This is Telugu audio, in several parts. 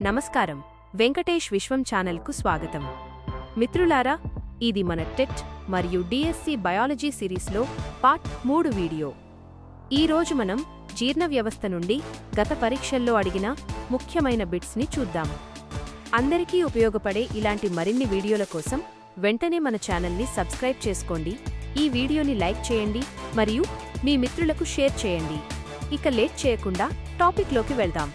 నమస్కారం. వెంకటేష్ విశ్వం ఛానల్కు స్వాగతం. మిత్రులారా, ఇది మన టెట్ మరియు డిఎస్సి బయాలజీ సిరీస్లో పార్ట్ 3 వీడియో. ఈరోజు మనం జీర్ణ వ్యవస్థ నుండి గత పరీక్షల్లో అడిగిన ముఖ్యమైన బిట్స్ని చూద్దాం. అందరికీ ఉపయోగపడే ఇలాంటి మరిన్ని వీడియోల కోసం వెంటనే మన ఛానల్ని సబ్స్క్రైబ్ చేసుకోండి, ఈ వీడియోని లైక్ చేయండి మరియు మీ మిత్రులకు షేర్ చేయండి. ఇక లేట్ చేయకుండా టాపిక్లోకి వెళ్దాం.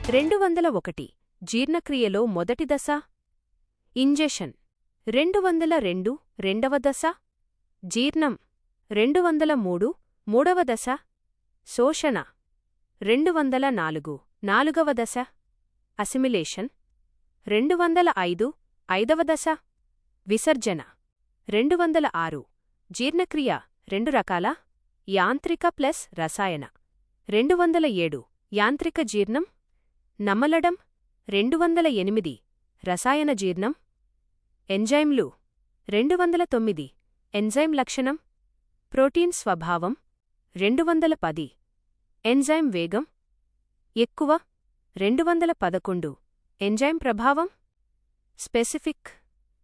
201 జీర్ణక్రియలో మొదటి దశ ఇంజెషన్. 202 రెండవ దశ జీర్ణం. 203 మూడవ దశ శోషణ. 204 నాలుగవ దశ అసిమిలేషన్. 205 ఐదవ దశ విసర్జన. 206 జీర్ణక్రియ రెండు రకాల, యాంత్రిక ప్లస్ రసాయన. 207 యాంత్రిక జీర్ణం, నమలడం. 208 రసాయన జీర్ణం. ఎంజైమ్లు. 209 ఎంజైమ్ లక్షణం, ప్రోటీన్ స్వభావం. 210 ఎంజైమ్ వేగం ఎక్కువ. 211 ఎంజైమ్ ప్రభావం స్పెసిఫిక్.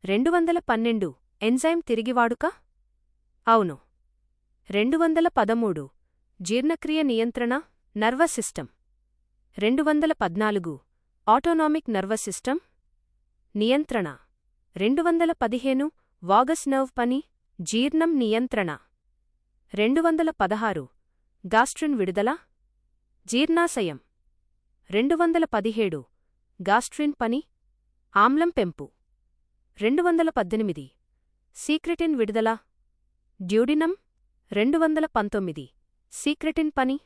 212 ఎంజైమ్ తిరిగివాడుక అవును. 213 జీర్ణక్రియ నియంత్రణ, nervous system. 214 autonomic nervous system నియంత్రణ. 215 వాగస్ నర్వ్ పని, జీర్ణం నియంత్రణ. 216 గాస్ట్రిన్ విడుదల, జీర్ణాశయం. 217 గాస్ట్రిన్ పని, ఆమ్లం పెంపు. 218 సీక్రెటిన్ విడుదల, డ్యూడినం. 219 సీక్రెటిన్ పని,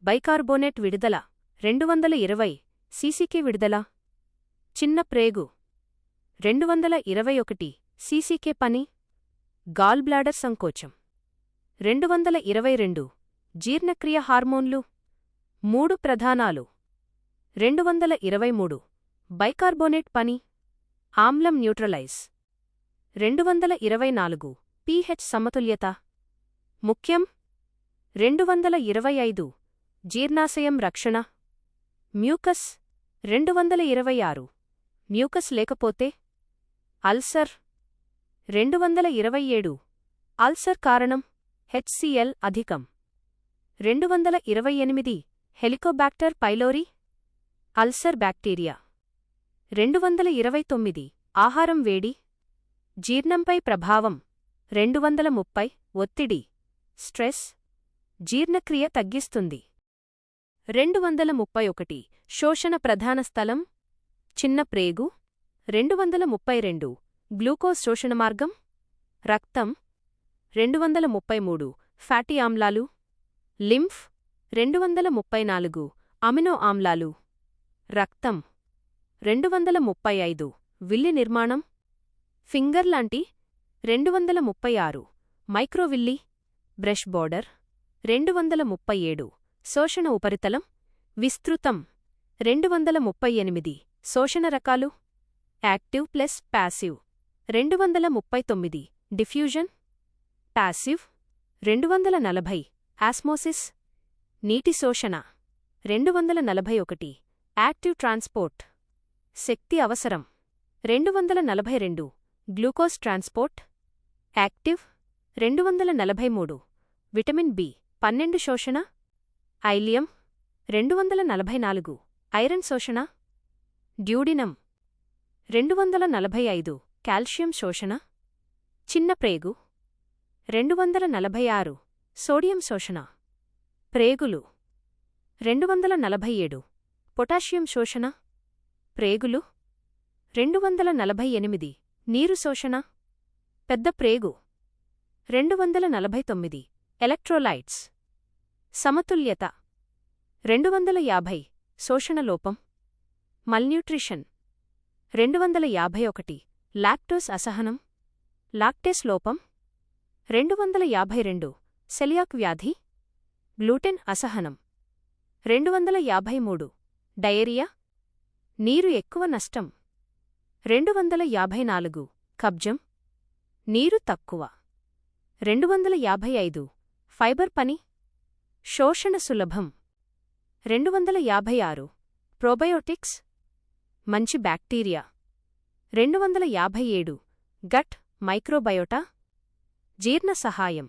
బైకార్బోనేట్ విడుదల. 220 సీసీకే విడుదల, చిన్న ప్రేగు. 221 సీసీకే పని, గాల్ బ్లాడర్ సంకోచం. 222 జీర్ణక్రియ హార్మోన్లు, 3 ప్రధానాలు. 223 బైకార్బోనేట్ పని, ఆమ్లం న్యూట్రలైజ్. 224 pH సమతుల్యత ముఖ్యం. 225 జీర్ణాశయం రక్షణ, మ్యూకస్. 226 మ్యూకస్ లేకపోతే అల్సర్. 227 అల్సర్ కారణం HCl అధికం. 228 హెలికోబాక్టర్ పైలోరీ, అల్సర్ బ్యాక్టీరియా. 229 ఆహారం వేడి, జీర్ణంపై ప్రభావం. 230 ఒత్తిడి, స్ట్రెస్, జీర్ణక్రియ తగ్గిస్తుంది. 231 శోషణ ప్రధాన స్థలం, చిన్న ప్రేగు. 232 గ్లూకోజ్ శోషణ మార్గం, రక్తం. 233 ఫ్యాటీ ఆమ్లాలు, లింఫ్. 234 అమినో ఆమ్లాలు, రక్తం. 235 విల్లి నిర్మాణం, ఫింగర్ లాంటి. 236 మైక్రోవిల్లి, బ్రష్ బోర్డర్. 237 శోషణ ఉపరితలం, విస్తృతం. 238 శోషణ రకాలు, active plus passive. 239 diffusion, passive. 240 osmosis, నీటి శోషణ. 241 యాక్టివ్ ట్రాన్స్పోర్ట్, శక్తి అవసరం. 242 glucose transport, active. 243 vitamin B12 శోషణ, ఐలియం. 244 ఐరన్ శోషణ, డ్యూడినం. 245 కాల్షియం శోషణ, చిన్న ప్రేగు. 246 సోడియం శోషణ, ప్రేగులు. 247 పొటాషియం శోషణ, ప్రేగులు. 248 నీరు శోషణ, పెద్ద ప్రేగు. 249 ఎలక్ట్రోలైట్స్, సమతుల్యత. 250 శోషణ లోపం, మల్న్యూట్రిషన్. 251 లాక్టోస్ అసహనం, లాక్టేస్ లోపం. 252 సెలియాక్ వ్యాధి, గ్లూటెన్ అసహనం. 253 డయేరియా, నీరు ఎక్కువ నష్టం. 254 కబ్జం, నీరు తక్కువ. 255 ఫైబర్ పని, శోషణ సులభం. 256 ప్రోబయోటిక్స్, మంచి బ్యాక్టీరియా. 257 గట్ మైక్రోబయోటా జీర్ణ సహాయం.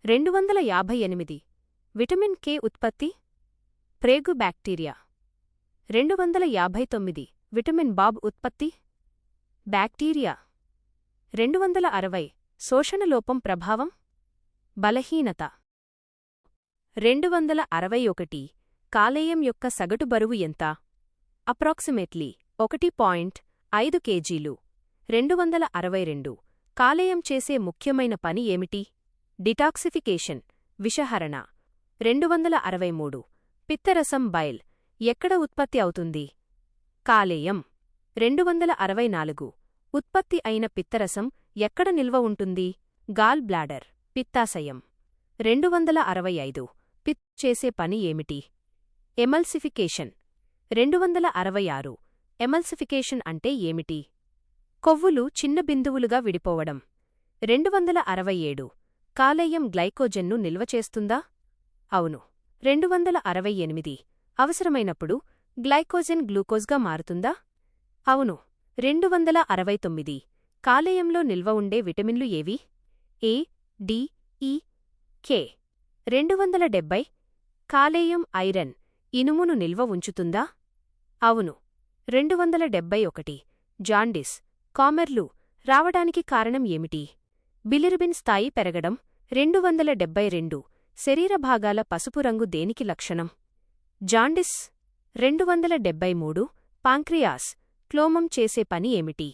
258 విటమిన్ కే ఉత్పత్తి ప్రేగు బ్యాక్టీరియా. 259 విటమిన్ బాబ్ ఉత్పత్తి బ్యాక్టీరియా. 260 శోషణలోపం ప్రభావం బలహీనత. 261 కాలేయం యొక్క సగటు బరువు ఎంత? అప్రాక్సిమేట్లీ 1.5 కేజీలు. 262 కాలేయం చేసే ముఖ్యమైన పని ఏమిటి? డిటాక్సిఫికేషన్ విషహరణ. 263 పిత్తరసం బైల్ ఎక్కడ ఉత్పత్తి అవుతుంది? కాలేయం. 264 ఉత్పత్తి అయిన పిత్తరసం ఎక్కడ నిల్వ ఉంటుంది? Gall bladder పిత్తాశయం. 265 పిత్ చేసే పని ఏమిటి? ఎమల్సిఫికేషన్. 266 ఎమల్సిఫికేషన్ అంటే ఏమిటి? కొవ్వులు చిన్న బిందువులుగా విడిపోవడం. 267 కాలేయం గ్లైకోజెన్ను నిల్వ చేస్తుందా? అవును. 268 అవసరమైనప్పుడు గ్లైకోజెన్ గ్లూకోజ్గా మారుతుందా? అవును. 269 కాలేయంలో నిల్వ ఉండే విటమిన్లు ఏవి? ఏ, డి, ఈ, కే. 270 కాలేయం ఐరన్, ఇనుమును నిల్వ ఉంచుతుందా? అవును. 271 జాండిస్, కామెర్లు రావడానికి కారణం ఏమిటి? బిలిరుబిన్ స్థాయి పెరగడం. 272 శరీర భాగాల పసుపు రంగు దేనికి లక్షణం? జాండిస్. 273 పాంక్రియాస్, క్లోమం చేసే పని ఏమిటి?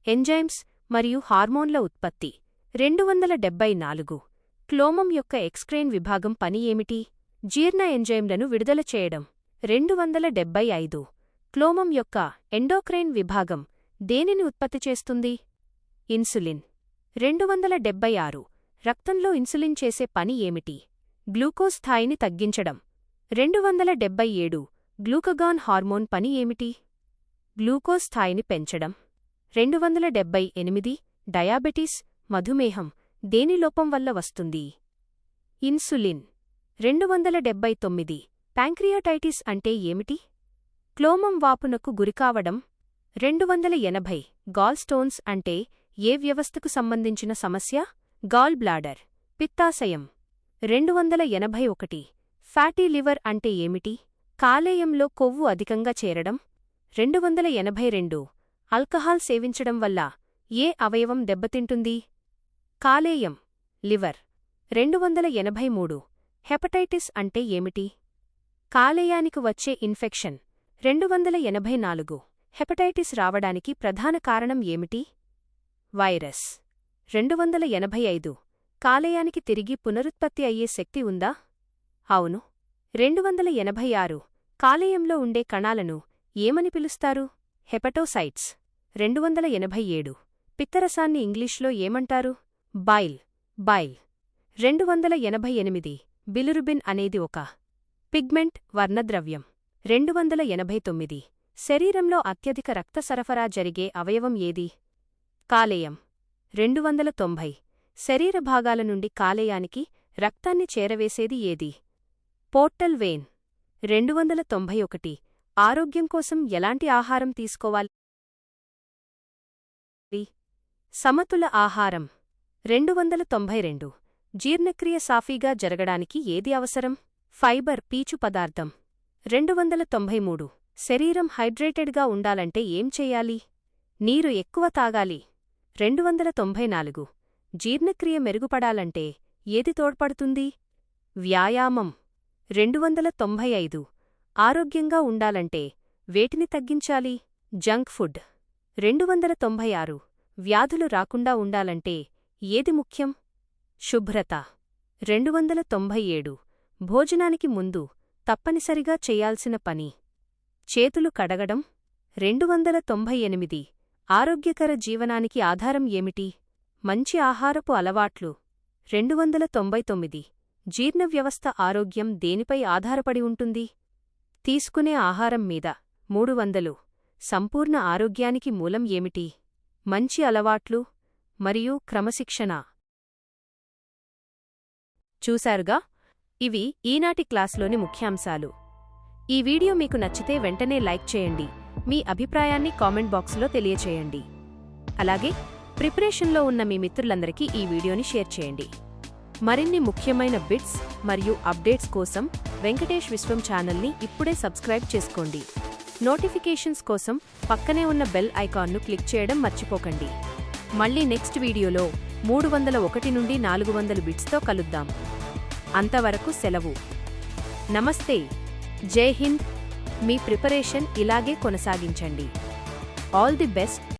ఎంజైమ్స్ మరియు హార్మోన్ల ఉత్పత్తి. 274 క్లోమం యొక్క ఎక్స్క్రైన్ విభాగం పని ఏమిటి? జీర్ణ ఎంజైమ్లను విడుదల చేయడం. 275 క్లోమం యొక్క ఎండోక్రైన్ విభాగం దేనిని ఉత్పత్తి చేస్తుంది? ఇన్సులిన్. 276 రక్తంలో ఇన్సులిన్ చేసే పని ఏమిటి? గ్లూకోజ్ స్థాయిని తగ్గించడం. 277 గ్లూకగాన్ హార్మోన్ పని ఏమిటి? గ్లూకోజ్ స్థాయిని పెంచడం. 278 డయాబెటీస్, మధుమేహం దేని లోపం వల్ల వస్తుంది? ఇన్సులిన్. 279 ప్యాంక్రియాటైటిస్ అంటే ఏమిటి? క్లోమం వాపునకు గురికావడం. 280 గాల్ స్టోన్స్ అంటే ఏ వ్యవస్థకు సంబంధించిన సమస్య? గాల్ బ్లాడర్ పిత్తాశయం. 281 ఫ్యాటీ లివర్ అంటే ఏమిటి? కాలేయంలో కొవ్వు అధికంగా చేరడం. 282 ఆల్కహాల్ సేవించడం వల్ల ఏ అవయవం దెబ్బతింటుంది? కాలేయం, లివర్. 283 హెపటైటిస్ అంటే ఏమిటి? కాలేయానికి వచ్చే ఇన్ఫెక్షన్. 284 హెపటైటిస్ రావడానికి ప్రధాన కారణం ఏమిటి? వైరస్. 285 కాలేయానికి తిరిగి పునరుత్పత్తి అయ్యే శక్తి ఉందా? అవును. 286 కాలేయంలో ఉండే కణాలను ఏమని పిలుస్తారు? హెపటోసైట్స్. 287 పిత్తరసాన్ని ఇంగ్లీష్లో ఏమంటారు? బైల్. 288 బిలిరుబిన్ అనేది ఒక పిగ్మెంట్, వర్ణద్రవ్యం. 289 శరీరంలో అత్యధిక రక్త సరఫరా జరిగే అవయవం ఏది? కాలేయం. 290 శరీర భాగాల నుండి కాలేయానికి రక్తాన్ని చేరవేసేది ఏది? Portal vein. 291 ఆరోగ్యం కోసం ఎలాంటి ఆహారం తీసుకోవాలి? సమతుల ఆహారం. 292 జీర్ణక్రియ సాఫీగా జరగడానికి ఏది అవసరం? ఫైబర్, పీచు పదార్థం. 293 శరీరం హైడ్రేటెడ్గా ఉండాలంటే ఏం చెయ్యాలి? నీరు ఎక్కువ తాగాలి. 294 జీర్ణక్రియ మెరుగుపడాలంటే ఏది తోడ్పడుతుంది? వ్యాయామం. 295 ఆరోగ్యంగా ఉండాలంటే వేటిని తగ్గించాలి? Junk food. 296 వ్యాధులు రాకుండా ఉండాలంటే ఏది ముఖ్యం? శుభ్రత. 297 భోజనానికి ముందు తప్పనిసరిగా చెయ్యాల్సిన పని. చేతులు కడగడం. 298 ఆరోగ్యకర జీవనానికి ఆధారం ఏమిటి? మంచి ఆహారపు అలవాట్లు. 299 జీర్ణవ్యవస్థ ఆరోగ్యం దేనిపై ఆధారపడి ఉంటుంది? తీసుకునే ఆహారం మీద. 300 సంపూర్ణ ఆరోగ్యానికి మూలం ఏమిటి? మంచి అలవాట్లు మరియు క్రమశిక్షణ. చూశారుగా, ఇవి ఈనాటి క్లాస్లోని ముఖ్యాంశాలు. ఈ వీడియో మీకు నచ్చితే వెంటనే లైక్ చేయండి, మీ అభిప్రాయాన్ని కామెంట్ బాక్స్లో తెలియచేయండి. అలాగే ప్రిపరేషన్లో ఉన్న మీ మిత్రులందరికీ ఈ వీడియోని షేర్ చేయండి. మరిన్ని ముఖ్యమైన బిట్స్ మరియు అప్డేట్స్ కోసం వెంకటేష్ విశ్వం ఛానల్ని ఇప్పుడే సబ్స్క్రైబ్ చేసుకోండి. నోటిఫికేషన్స్ కోసం పక్కనే ఉన్న బెల్ ఐకాన్ను క్లిక్ చేయడం మర్చిపోకండి. మళ్ళీ నెక్స్ట్ వీడియోలో 301 నుండి 400 బిట్స్తో కలుద్దాం. అంతవరకు సెలవు. నమస్తే. జై హింద్. మీ ప్రిపరేషన్ ఇలాగే కొనసాగించండి. All the best.